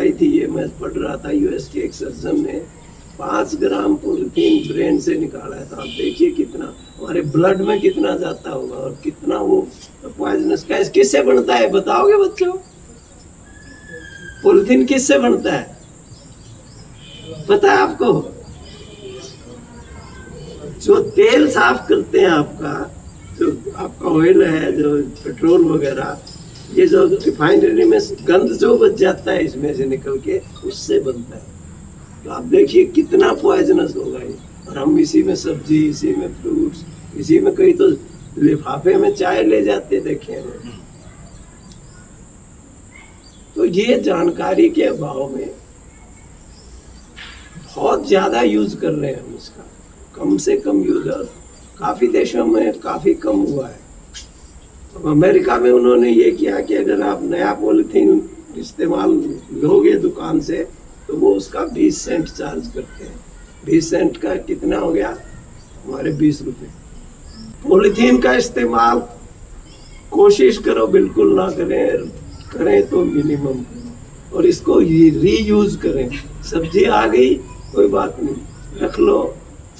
आई थी, ये मैं पढ़ रहा था, यूएस के एक सर्जन ने 5 ग्राम पॉलिथीन ब्रेन से निकाला है। तो आप देखिए कितना हमारे ब्लड में कितना जाता होगा और कितना वो पॉइजनस गैस किससे बनता है बताओगे बच्चों? पॉलिथीन किससे बनता है पता है आपको? जो तेल साफ करते हैं आपका, जो आपका ऑयल है, जो पेट्रोल वगैरह, ये जो रिफाइनरी में गंद जो बच जाता है इसमें से निकल के, उससे बनता है। तो आप देखिए कितना पॉइजनस होगा ये। और हम इसी में सब्जी, इसी में फ्रूट्स, इसी में कई तो लिफाफे में चाय ले जाते देखे हैं। तो ये जानकारी के अभाव में बहुत ज्यादा यूज कर रहे हैं हम इसका, कम से कम यूज। और काफी देशों में काफी कम हुआ है। तो अमेरिका में उन्होंने ये किया कि अगर आप नया पॉलिथीन इस्तेमाल लोगे दुकान से तो वो उसका 20 सेंट चार्ज करते हैं। 20 सेंट का कितना हो गया? हमारे 20 रुपए। पॉलिथीन का इस्तेमाल कोशिश करो बिल्कुल ना करें, करें तो मिनिमम करें और इसको रीयूज करें। सब्जी आ गई कोई बात नहीं, रख लो,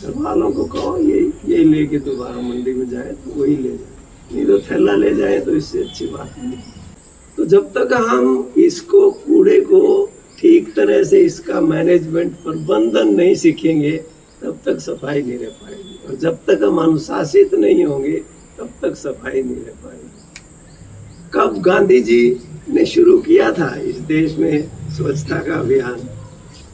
घर वालों को कहो ये लेके दोबारा मंडी में जाए तो वही ले जाए, नहीं तो थैला ले जाए तो इससे अच्छी बात नहीं। तो जब तक हम इसको कूड़े को ठीक तरह से इसका मैनेजमेंट प्रबंधन नहीं सीखेंगे तब तक सफाई नहीं रह पाएगी। और जब तक हम अनुशासित नहीं होंगे तब तक सफाई नहीं रह पाएगी। कब गांधी जी ने शुरू किया था इस देश में स्वच्छता का अभियान,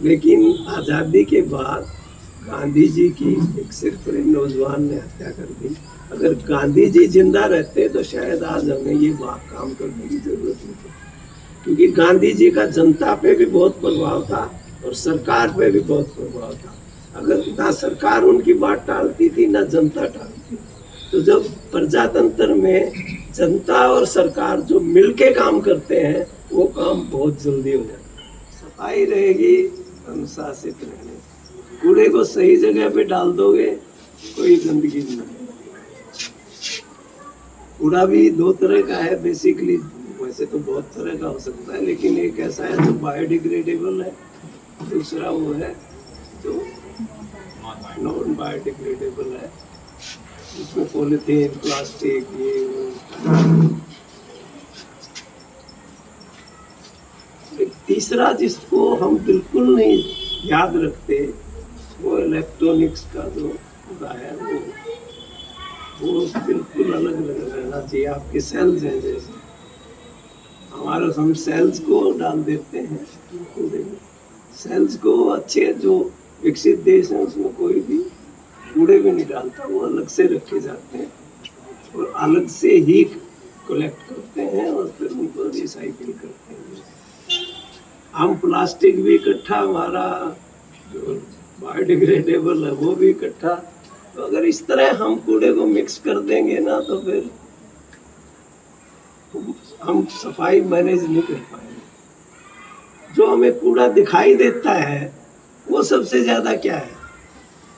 लेकिन आज़ादी के बाद गांधी जी की एक सिर्फ नौजवान ने हत्या कर दी। अगर गांधी जी जिंदा रहते तो शायद आज हमें ये काम करने की जरूरत नहीं थी, क्योंकि गांधी जी का जनता पे भी बहुत प्रभाव था और सरकार पे भी बहुत प्रभाव था। अगर ना सरकार उनकी बात टालती थी ना जनता टालती। तो जब प्रजातंत्र में जनता और सरकार जो मिलके काम करते हैं वो काम बहुत जल्दी हो जाता है। सफाई रहेगी, अनुशासित रहने, कूड़े को सही जगह पे डाल दोगे, कोई गंदगी नहीं। कूड़ा भी 2 तरह का है बेसिकली, वैसे तो बहुत तरह का हो सकता है, लेकिन एक ऐसा है जो बायोडिग्रेडेबल है, दूसरा वो है जो नॉन बायोडिग्रेडेबल है, इसमें पॉलिथीन, प्लास्टिक, ये तीसरा जिसको हम बिल्कुल नहीं याद रखते वो इलेक्ट्रॉनिक्स का जो होता है वो बिल्कुल अलग रहना चाहिए। आपके सेल्स हैं, जैसे हमारे हम सेल्स को डाल देते हैं कूड़े में। सेल्स को अच्छे जो विकसित देश हैं उसमें कोई भी कूड़े में नहीं डालता, वो अलग से रखे जाते हैं और अलग से ही कलेक्ट करते हैं और फिर उनको रिसाइकिल करते हैं। हम प्लास्टिक भी इकट्ठा, हमारा जो बायोडिग्रेडेबल है वो भी इकट्ठा। तो अगर इस तरह हम कूड़े को मिक्स कर देंगे ना तो फिर हम सफाई मैनेज नहीं कर पाएंगे। जो हमें कूड़ा दिखाई देता है वो सबसे ज्यादा क्या है?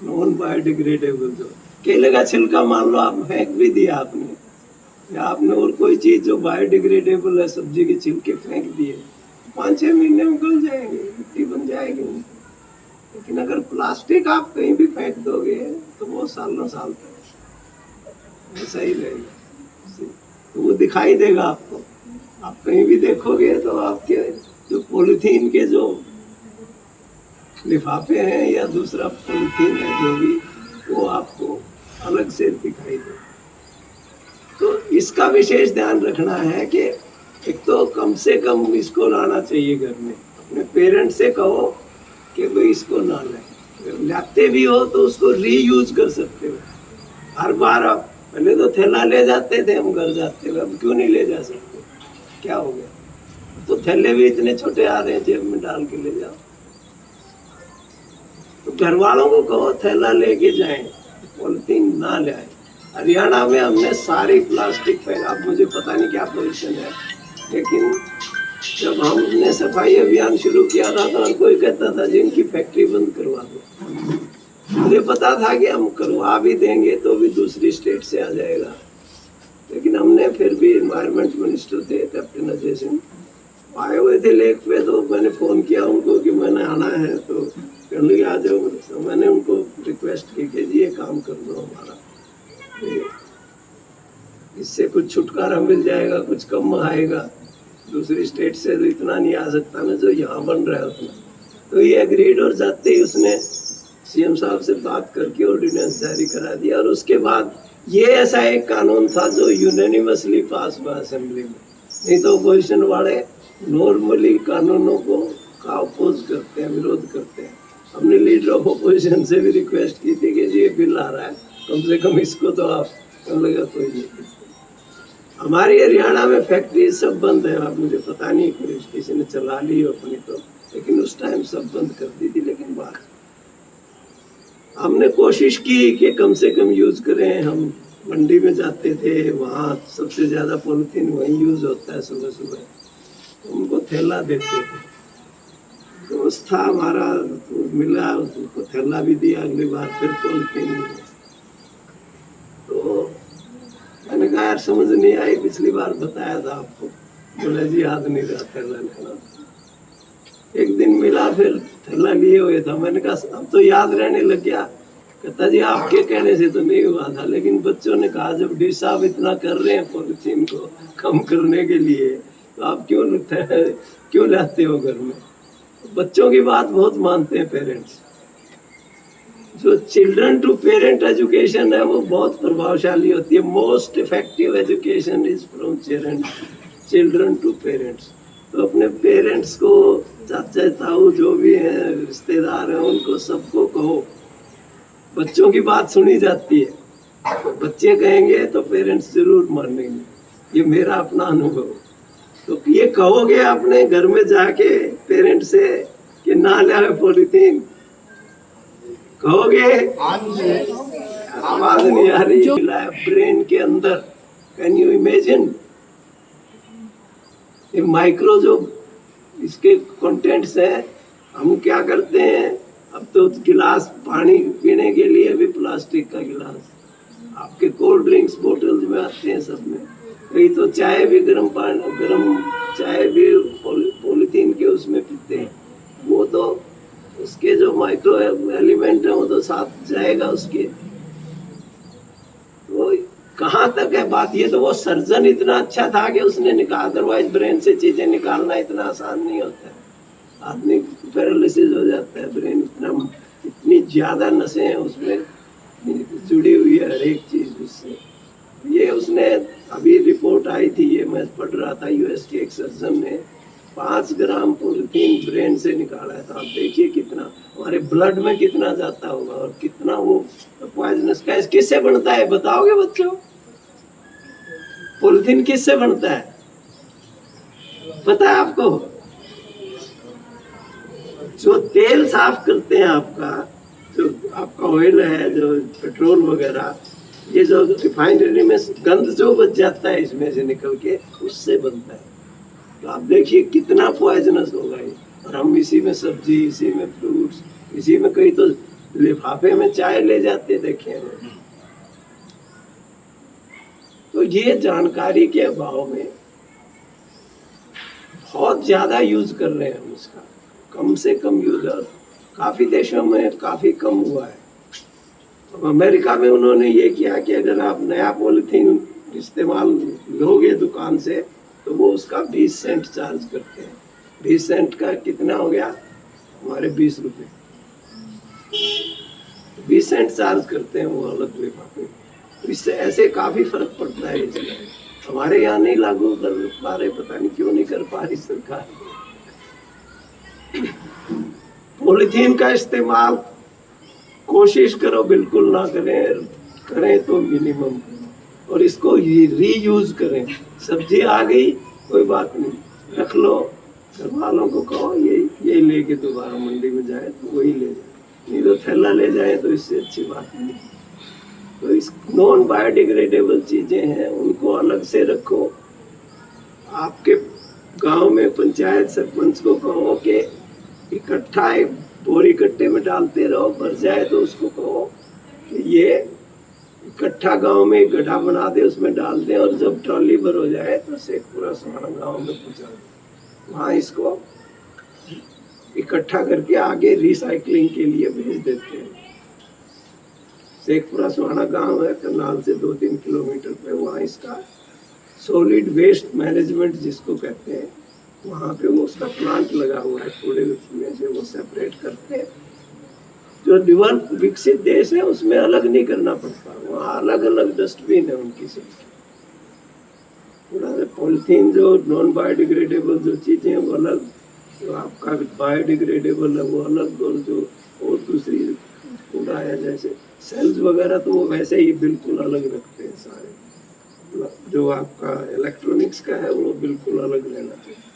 Non biodegradable. जो केले का छिलका मान लो आप फेंक भी दिया आपने, या आपने और कोई चीज जो बायोडिग्रेडेबल है, सब्जी के छिलके फेंक दिए, 5-6 महीने में गल जाएंगे, मिट्टी बन जाएगी। लेकिन अगर प्लास्टिक आप कहीं भी फेंक दोगे तो वो सालों साल तक ऐसा ही रहेगा, तो वो दिखाई देगा आपको। आप कहीं भी देखोगे तो आपके जो पॉलिथीन के जो लिफाफे हैं या दूसरा पॉलिथीन है जो भी, वो आपको अलग से दिखाई दे। तो इसका विशेष ध्यान रखना है कि एक तो कम से कम इसको लाना चाहिए घर में। अपने पेरेंट्स से कहो कि भाई इसको ना लें, अगर लाते भी हो तो उसको रीयूज कर सकते हो। हर बार आप पहले तो थैला ले जाते थे हम घर जाते हुए, अब क्यों नहीं ले जा सकते? क्या हो गया? तो थैले भी इतने छोटे आ रहे हैं, जेब में डाल के ले जाओ। तो घर वालों को कहो थैला लेके जाएं, पॉलिथीन ना ले आए। हरियाणा में हमने सारी प्लास्टिक फेंक, अब मुझे पता नहीं क्या पोजीशन है, लेकिन जब हमने सफाई अभियान शुरू किया था तो हर कोई कहता था जी इनकी फैक्ट्री बंद करवा दो। मुझे पता था कि हम करवा भी देंगे तो भी दूसरी स्टेट से आ जाएगा, लेकिन हमने फिर भी, एनवायरमेंट मिनिस्टर थे कैप्टन अजय सिंह, आए हुए थे लेक पे, तो मैंने फ़ोन किया उनको कि मैंने आना है, तो कहने लगे आ जाओ। तो मैंने उनको रिक्वेस्ट की कि जी ये काम कर दो हमारा, इससे कुछ छुटकारा मिल जाएगा, कुछ कम आएगा। दूसरी स्टेट से तो इतना नहीं आ सकता ना जो यहाँ बन रहा है उतना। तो ये एग्रीड, और जाते ही उसने सीएम साहब से बात करके ऑर्डिनेंस जारी करा दिया। और उसके बाद ये ऐसा एक कानून था जो यूनानिमसली पास हुआ असेंबली में। नहीं तो अपोजिशन वाले नॉर्मली कानूनों को का अपोज करते हैं, विरोध करते हैं। हमने लीडर ऑफ अपोजिशन से भी रिक्वेस्ट की थी कि जी ये बिल आ रहा है, कम से कम इसको तो आप कर लेगा। कोई नहीं। हमारी हरियाणा में फैक्ट्री सब बंद है। अब मुझे पता नहीं किसी ने चला ली हो अपनी तो, लेकिन उस टाइम सब बंद कर दी थी। लेकिन बात हमने कोशिश की कि कम से कम यूज करें। हम मंडी में जाते थे, वहाँ सबसे ज़्यादा पॉलिथीन वहीं यूज होता है सुबह सुबह, तो उनको थैला देते थे। दोस्त था हमारा, तो मिला, उसको थैला भी दिया। अगली बार फिर पॉलिथीन। तो मैंने कहा यार समझ नहीं आई, पिछली बार बताया था आपको। बोला जी याद नहीं रहा थैला लेना। एक दिन मिला, फिर थैला लिए हुए था। मैंने कहा अब तो याद रहने लग गया। कहता जी आपके कहने से तो नहीं हुआ था, लेकिन बच्चों ने कहा जब डी साहब इतना कर रहे हैं पॉलिथीन को कम करने के लिए, तो आप क्यों लाते हो घर में। बच्चों की बात बहुत मानते हैं पेरेंट्स। जो चिल्ड्रन टू पेरेंट एजुकेशन है वो बहुत प्रभावशाली होती है। Most effective education is from children to parents. तो अपने पेरेंट्स को, चाचा ताऊ जो भी हैं, रिश्तेदार हैं, उनको सबको कहो। बच्चों की बात सुनी जाती है, तो बच्चे कहेंगे तो पेरेंट्स जरूर मानेंगे। ये मेरा अपना अनुभव। तो ये कहोगे अपने घर में जाके पेरेंट से कि ना लाए पॉलिथीन, कहोगे? आवाज नहीं आ रही। ब्रेन के अंदर, कैन यू इमेजिन, ये माइक्रो जो इसके कंटेंट्स हैं। हम क्या करते हैं, अब तो गिलास पानी पीने के लिए भी प्लास्टिक का गिलास, आपके कोल्ड ड्रिंक्स बोतल्स में आते हैं सब में। कई तो चाय भी गर्म चाय भी पॉलिथीन के उसमें पीते हैं। वो तो उसके जो माइक्रो एलिमेंट है वो तो साथ जाएगा उसके। वो कहाँ तक है बात। ये तो वो सर्जन इतना अच्छा था कि उसने निकाला, अदरवाइज ब्रेन से चीजें निकालना इतना आसान नहीं होता है। आदमी पैरालिसिस हो जाता है। ब्रेन इतनी ज्यादा नसें हैं उसमें जुड़ी हुई है, हर एक चीज उससे। ये उसने अभी रिपोर्ट आई थी, ये मैं पढ़ रहा था, यूएस के एक सर्जन ने 5 ग्राम पॉलिथीन ब्रेन से निकाला है। तो आप देखिए कितना हमारे ब्लड में कितना जाता होगा और कितना वो पॉइजनस का। किससे बनता है बताओगे बच्चों? पॉलिथीन किससे बनता है पता है आपको? जो तेल साफ करते हैं आपका, जो आपका ऑयल है, जो पेट्रोल वगैरह, ये जो रिफाइनरी में गंद जो बच जाता है इसमें से निकल के, उससे बनता है। तो आप देखिए कितना पॉइजनस होगा ये। और हम इसी में सब्जी, इसी में फ्रूट्स, इसी में कई तो लिफाफे में चाय ले जाते देखे। तो ये जानकारी के अभाव में बहुत ज्यादा यूज कर रहे हैं हम इसका। कम से कम यूज, और काफी देशों में काफी कम हुआ है। तो अमेरिका में उन्होंने ये किया कि अगर आप नया पॉलिथीन इस्तेमाल लोगे दुकान से, तो वो उसका 20 सेंट चार्ज करते हैं। 20 सेंट का कितना हो गया? हमारे 20 रुपए। 20 सेंट चार्ज करते हैं वो अलग लिफाफे। तो इससे ऐसे काफी फर्क पड़ता है। इसलिए हमारे यहाँ नहीं लागू कर पा रहे, पता नहीं क्यों नहीं कर पा रही सरकार। पॉलिथीन का इस्तेमाल कोशिश करो बिल्कुल ना करें, करें तो मिनिमम, और इसको रीयूज करें। सब्जी आ गई, कोई बात नहीं, रख लो, घर वालों को कहो ये लेके दोबारा मंडी में जाए तो वही ले जाए, नहीं तो थैला ले जाए तो इससे अच्छी बात नहीं। तो इस नॉन बायोडिग्रेडेबल चीजें हैं उनको अलग से रखो। आपके गांव में पंचायत सरपंच को कहो कि इकट्ठा एक बोरी कट्टे में डालते रहो, भर जाए तो उसको कहो कि ये इकट्ठा गांव में एक गड्ढा बना दे, उसमें डाल दे, और जब ट्रॉली भर हो जाए तो से पूरा सामान गांव में पहुंचा दे। वहाँ इसको इकट्ठा करके आगे रिसाइकलिंग के लिए भेज देते हैं। शेखपुरा सुहाना गांव है, करनाल से 2-3 किलोमीटर पे, वहाँ इसका सॉलिड वेस्ट मैनेजमेंट जिसको कहते हैं, वहाँ पे वो उसका प्लांट लगा हुआ है। कूड़े में से वो सेपरेट करते हैं। जो डेवलप विकसित देश है उसमें अलग नहीं करना पड़ता, वहाँ अलग अलग डस्टबिन है उनकी सबकी। पूरा पॉलिथीन जो नॉन बायोडिग्रेडेबल जो चीज़ें वो अलग, जो आपका बायोडिग्रेडेबल है वो अलग, और जो और दूसरी कूड़ा है जैसे सेल्स वगैरह तो वो वैसे ही बिल्कुल अलग रखते हैं सारे। जो आपका इलेक्ट्रॉनिक्स का है वो बिल्कुल अलग रहना चाहिए।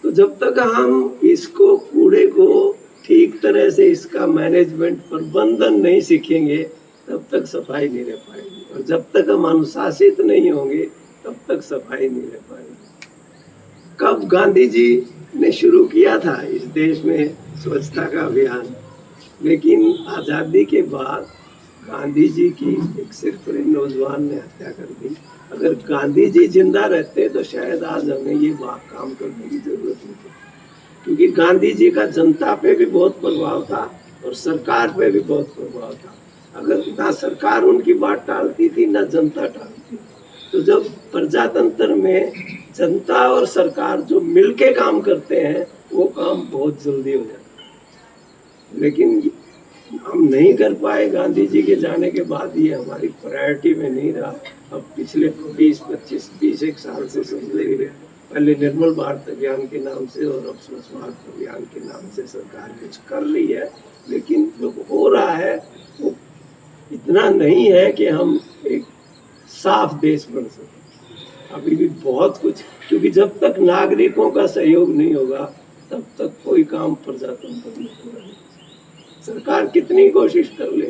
तो जब तक हम इसको कूड़े को ठीक तरह से इसका मैनेजमेंट प्रबंधन नहीं सीखेंगे तब तक सफाई नहीं रह पाएगी, और जब तक हम अनुशासित नहीं होंगे तब तक सफाई नहीं रह पाएगी। कब गांधी जी ने शुरू किया था इस देश में स्वच्छता का अभियान, लेकिन आज़ादी के बाद गांधी जी की एक सिरफिरे नौजवान ने हत्या कर दी। अगर गांधी जी जिंदा रहते तो शायद आज हमें ये काम करने की जरूरत नहीं थी, क्योंकि गांधी जी का जनता पे भी बहुत प्रभाव था और सरकार पे भी बहुत प्रभाव था। अगर ना सरकार उनकी बात टालती थी ना जनता टालती, तो जब प्रजातंत्र में जनता और सरकार जो मिलके काम करते हैं वो काम बहुत जल्दी हो जाता है। लेकिन हम नहीं कर पाए गांधी जी के जाने के बाद, ये हमारी प्रायोरिटी में नहीं रहा। अब पिछले 20-25 साल से समझ लीजिए, पहले निर्मल भारत अभियान के नाम से और अब स्वच्छ भारत अभियान के नाम से सरकार कुछ कर रही है, लेकिन जो हो रहा है वो इतना नहीं है कि हम एक साफ देश बन सकें। अभी भी बहुत कुछ, क्योंकि जब तक नागरिकों का सहयोग नहीं होगा तब तक कोई काम प्रजातंत्र में पूरा नहीं। सरकार कितनी कोशिश कर ले,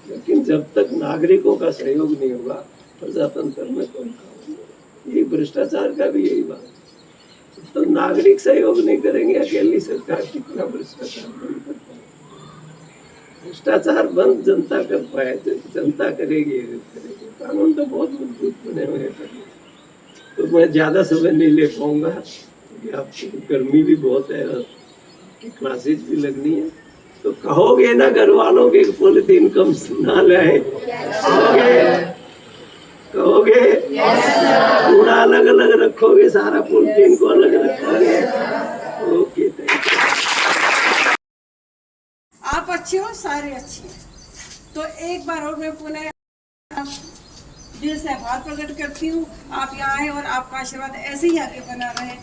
लेकिन जब तक नागरिकों का सहयोग नहीं होगा प्रजातंत्र में कोई काम नहीं। ये भ्रष्टाचार का भी यही बात, तो नागरिक सहयोग नहीं करेंगे, अकेली सरकार कितना भ्रष्टाचार बंद कर पाए। भ्रष्टाचार बंद जनता कर पाए, जनता करेगी। कानून तो बहुत मजबूत बने हुए हैं, तो मैं ज़्यादा समय नहीं ले पाऊंगा क्योंकि आपकी गर्मी भी बहुत है और क्लासेज भी लगनी है। तो कहोगे ना घर वालों के पॉलिथीन कम ना लाए? कहोगे कूड़ा अलग अलग रखोगे, सारा पॉलिथीन को अलग रखोगे? Okay, thank you. आप अच्छे हो, सारे अच्छे हैं। तो एक बार और मैं पुनः दिल से आभार प्रकट करती हूँ। आप यहाँ आए और आपका आशीर्वाद ऐसे ही आगे बना रहे।